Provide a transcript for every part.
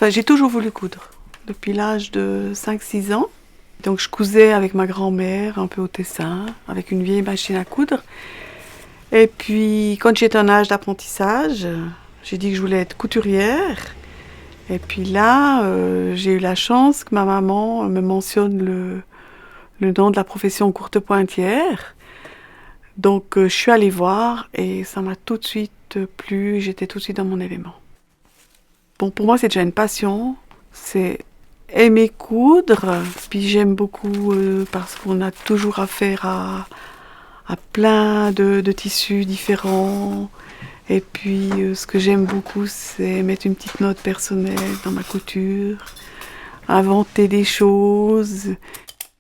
Enfin, j'ai toujours voulu coudre, depuis l'âge de 5-6 ans. Donc je cousais avec ma grand-mère, un peu au Tessin, avec une vieille machine à coudre. Et puis, quand j'étais en âge d'apprentissage, j'ai dit que je voulais être couturière. Et puis là, j'ai eu la chance que ma maman me mentionne le nom de la profession courte pointière. Donc je suis allée voir et ça m'a tout de suite plu, j'étais tout de suite dans mon élément. Bon, pour moi, c'est déjà une passion, c'est aimer coudre, puis j'aime beaucoup parce qu'on a toujours affaire à plein de tissus différents. Et puis, ce que j'aime beaucoup, c'est mettre une petite note personnelle dans ma couture, inventer des choses.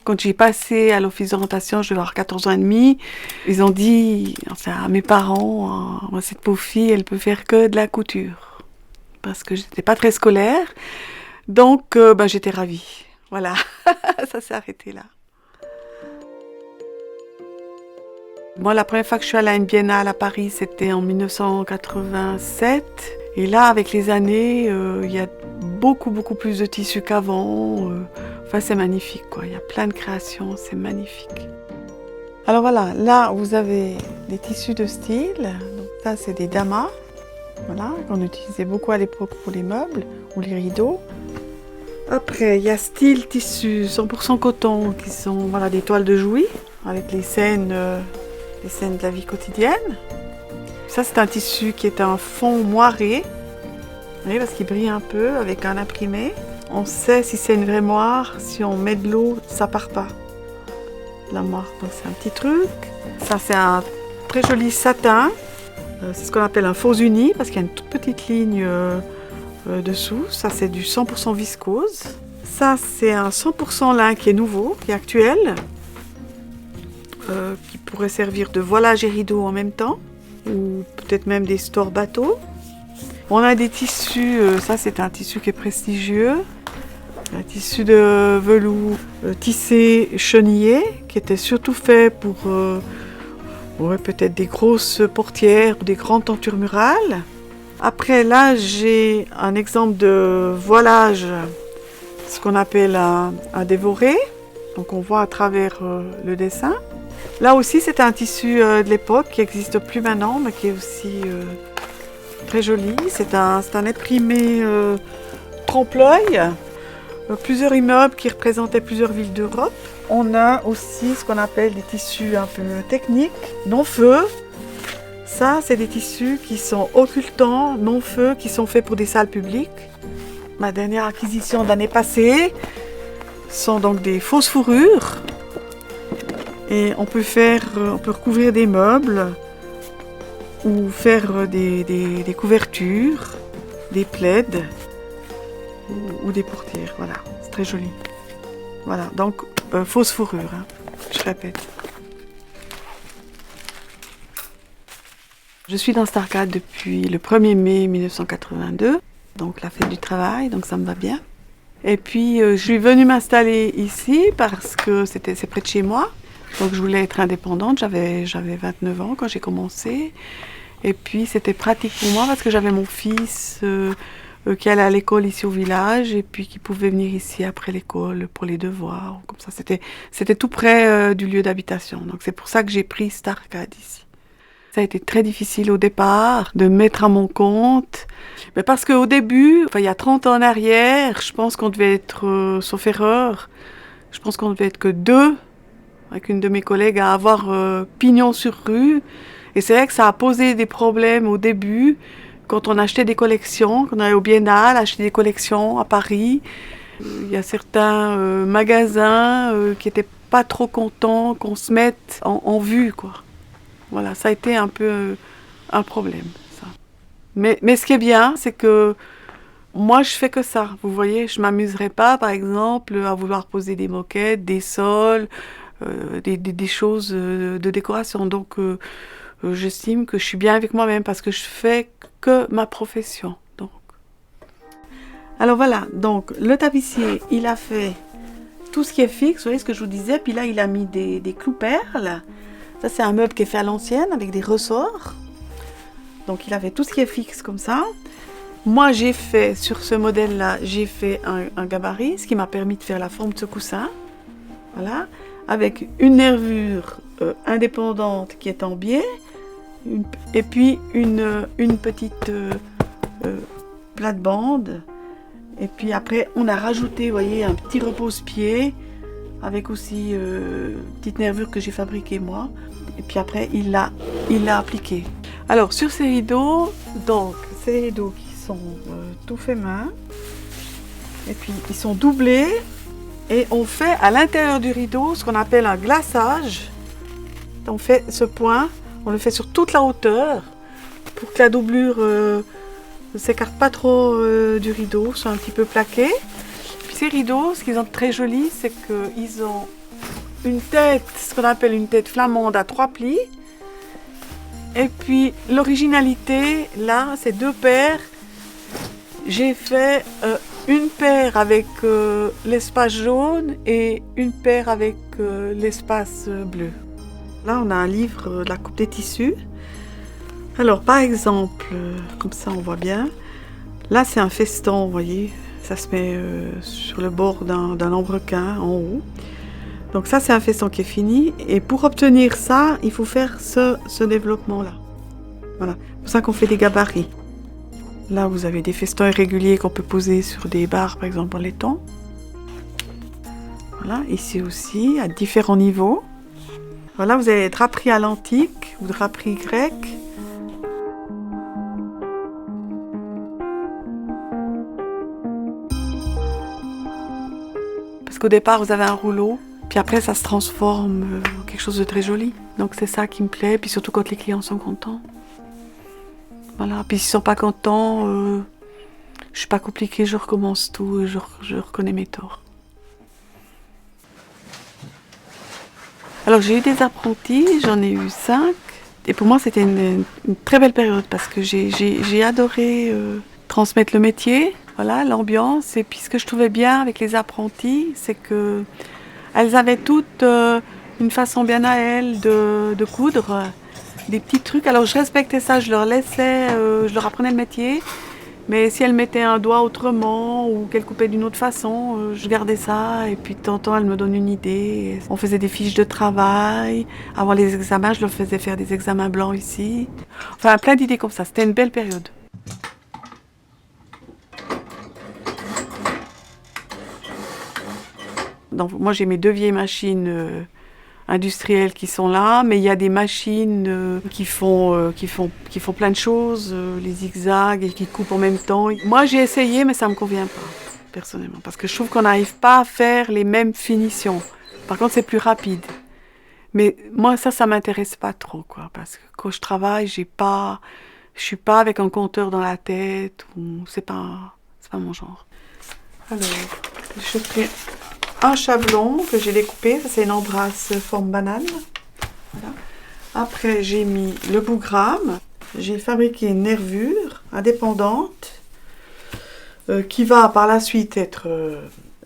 Quand j'ai passé à l'office d'orientation, je devais avoir 14 ans et demi, ils ont dit enfin, à mes parents, cette pauvre fille, elle peut faire que de la couture. Parce que j'étais pas très scolaire. Donc, j'étais ravie. Voilà, ça s'est arrêté là. Moi, la première fois que je suis allée à une biennale à Paris, c'était en 1987. Et là, avec les années, il y a beaucoup plus de tissus qu'avant. Enfin, c'est magnifique, quoi. Il y a plein de créations, c'est magnifique. Alors voilà, là, vous avez des tissus de style. Donc ça, c'est des damas, voilà, qu'on utilisait beaucoup à l'époque pour les meubles ou les rideaux. Après, il y a style tissu 100% coton, qui sont voilà, des toiles de Jouy, avec les scènes de la vie quotidienne. Ça, c'est un tissu qui est un fond moiré, vous voyez, parce qu'il brille un peu avec un imprimé. On sait si c'est une vraie moire, si on met de l'eau, ça part pas. La moire, donc c'est un petit truc. Ça, c'est un très joli satin. C'est ce qu'on appelle un faux uni, parce qu'il y a une toute petite ligne dessous. Ça, c'est du 100% viscose. Ça, c'est un 100% lin qui est nouveau, qui est actuel. Qui pourrait servir de voilage et rideau en même temps, ou peut-être même des stores bateaux. On a des tissus, ça c'est un tissu qui est prestigieux, un tissu de velours tissé chenillé, qui était surtout fait pour peut-être des grosses portières ou des grandes tentures murales. Après là, j'ai un exemple de voilage, ce qu'on appelle un dévoré, donc on voit à travers le dessin. Là aussi, c'est un tissu de l'époque qui n'existe plus maintenant, mais qui est aussi très joli. C'est un imprimé trompe-l'œil, plusieurs immeubles qui représentaient plusieurs villes d'Europe. On a aussi ce qu'on appelle des tissus un peu techniques, non-feu. Ça, c'est des tissus qui sont occultants, non-feu, qui sont faits pour des salles publiques. Ma dernière acquisition de l'année passée sont donc des fausses fourrures. Et on peut recouvrir des meubles ou faire des couvertures, des plaids ou des portières. Voilà, c'est très joli. Voilà, donc fausse fourrure, hein, je répète. Je suis dans Stargard depuis le 1er mai 1982, donc la fête du travail, donc ça me va bien. Et puis je suis venue m'installer ici parce que c'est près de chez moi. Donc je voulais être indépendante, j'avais 29 ans quand j'ai commencé. Et puis c'était pratique pour moi parce que j'avais mon fils qui allait à l'école ici au village et puis qui pouvait venir ici après l'école pour les devoirs. Comme ça, c'était tout près du lieu d'habitation. Donc c'est pour ça que j'ai pris Stargard ici. Ça a été très difficile au départ de me mettre à mon compte. Mais parce qu'au début, il y a 30 ans en arrière, je pense qu'on devait être, sauf erreur, je pense qu'on devait être que 2 avec une de mes collègues à avoir pignon sur rue. Et c'est vrai que ça a posé des problèmes au début, quand on achetait des collections, quand on allait au Biennale, acheter des collections à Paris. Il y a certains magasins qui n'étaient pas trop contents qu'on se mette en vue, quoi. Voilà, ça a été un peu un problème, ça. Mais ce qui est bien, c'est que moi, je fais que ça. Vous voyez, je m'amuserais pas, par exemple, à vouloir poser des moquettes, des sols, des choses de décoration. Donc, j'estime que je suis bien avec moi-même parce que je fais que ma profession. Donc. Alors voilà, donc le tapissier, il a fait tout ce qui est fixe, vous voyez ce que je vous disais, puis là, il a mis des clous-perles. Ça, c'est un meuble qui est fait à l'ancienne avec des ressorts. Donc, il a fait tout ce qui est fixe comme ça. Moi, j'ai fait, sur ce modèle-là, j'ai fait un gabarit, ce qui m'a permis de faire la forme de ce coussin. Voilà, avec une nervure indépendante qui est en biais, et puis une petite plate-bande. Et puis après, on a rajouté, vous voyez, un petit repose-pied, avec aussi une petite nervure que j'ai fabriquée moi. Et puis après, il l'a appliqué. Alors, sur ces rideaux, donc, ces rideaux qui sont tout faits main, et puis ils sont doublés, et on fait à l'intérieur du rideau ce qu'on appelle un glaçage. On fait ce point, on le fait sur toute la hauteur, pour que la doublure ne s'écarte pas trop du rideau, soit un petit peu plaqué. Puis ces rideaux, ce qu'ils ont de très joli, c'est qu'ils ont une tête, ce qu'on appelle une tête flamande à 3 plis. Et puis l'originalité, là, c'est 2 paires. J'ai fait une paire avec l'espace jaune et une paire avec l'espace bleu. Là, on a un livre de la coupe des tissus. Alors, par exemple, comme ça, on voit bien. Là, c'est un feston, vous voyez. Ça se met sur le bord d'un lambrequin en haut. Donc ça, c'est un feston qui est fini. Et pour obtenir ça, il faut faire ce développement-là. Voilà. C'est pour ça qu'on fait des gabarits. Là, vous avez des festons irréguliers qu'on peut poser sur des barres, par exemple, en laiton. Voilà. Ici aussi, à différents niveaux. Voilà, vous avez draperie à l'antique ou draperie grecque. Parce qu'au départ, vous avez un rouleau. Puis après, ça se transforme en quelque chose de très joli. Donc c'est ça qui me plaît. Puis surtout quand les clients sont contents. Voilà. Puis s'ils ne sont pas contents, je ne suis pas compliquée, je recommence tout et je reconnais mes torts. Alors j'ai eu des apprentis, j'en ai eu 5. Et pour moi, c'était une très belle période parce que j'ai adoré transmettre le métier, voilà, l'ambiance. Et puis ce que je trouvais bien avec les apprentis, c'est que elles avaient toutes une façon bien à elles de coudre, des petits trucs. Alors je respectais ça, je leur laissais, je leur apprenais le métier. Mais si elles mettaient un doigt autrement ou qu'elles coupaient d'une autre façon, je gardais ça. Et puis de temps en temps, elles me donnent une idée. On faisait des fiches de travail. Avant les examens, je leur faisais faire des examens blancs ici. Enfin, plein d'idées comme ça. C'était une belle période. Donc, moi, j'ai mes 2 vieilles machines industrielles qui sont là, mais il y a des machines qui font plein de choses, les zigzags et qui coupent en même temps. Moi, j'ai essayé, mais ça me convient pas, personnellement, parce que je trouve qu'on n'arrive pas à faire les mêmes finitions. Par contre, c'est plus rapide. Mais moi, ça m'intéresse pas trop, quoi, parce que quand je travaille, je suis pas avec un compteur dans la tête, ou c'est pas mon genre. Alors, je fais un chablon que j'ai découpé, ça c'est une embrasse forme banane. Voilà. Après j'ai mis le bougramme, j'ai fabriqué une nervure indépendante qui va par la suite être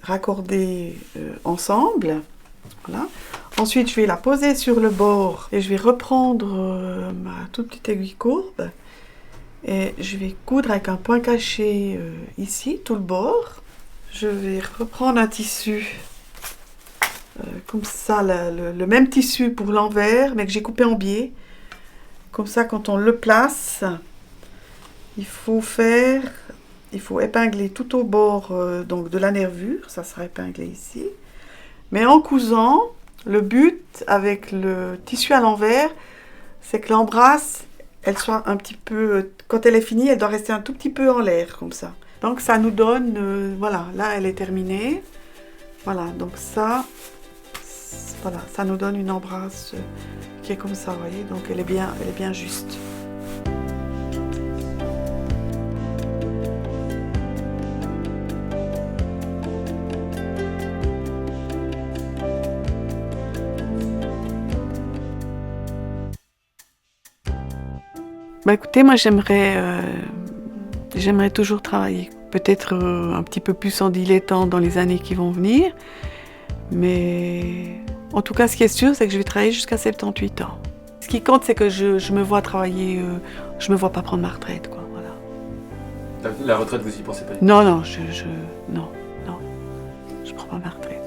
raccordée ensemble. Voilà. Ensuite je vais la poser sur le bord et je vais reprendre ma toute petite aiguille courbe et je vais coudre avec un point caché ici, tout le bord. Je vais reprendre un tissu, comme ça, le même tissu pour l'envers, mais que j'ai coupé en biais. Comme ça, quand on le place, il faut épingler tout au bord donc de la nervure, ça sera épinglé ici. Mais en cousant, le but avec le tissu à l'envers, c'est que l'embrasse, elle soit un petit peu, quand elle est finie, elle doit rester un tout petit peu en l'air, comme ça. Donc ça nous donne, voilà, là elle est terminée. Voilà, donc ça nous donne une embrasse qui est comme ça, vous voyez, donc elle est bien juste. Bah écoutez, moi j'aimerais toujours travailler, peut-être un petit peu plus en dilettante dans les années qui vont venir, mais en tout cas ce qui est sûr, c'est que je vais travailler jusqu'à 78 ans. Ce qui compte, c'est que je me vois travailler, je me vois pas prendre ma retraite, quoi, voilà. La retraite, vous y pensez pas? Non, non, non, non, je prends pas ma retraite.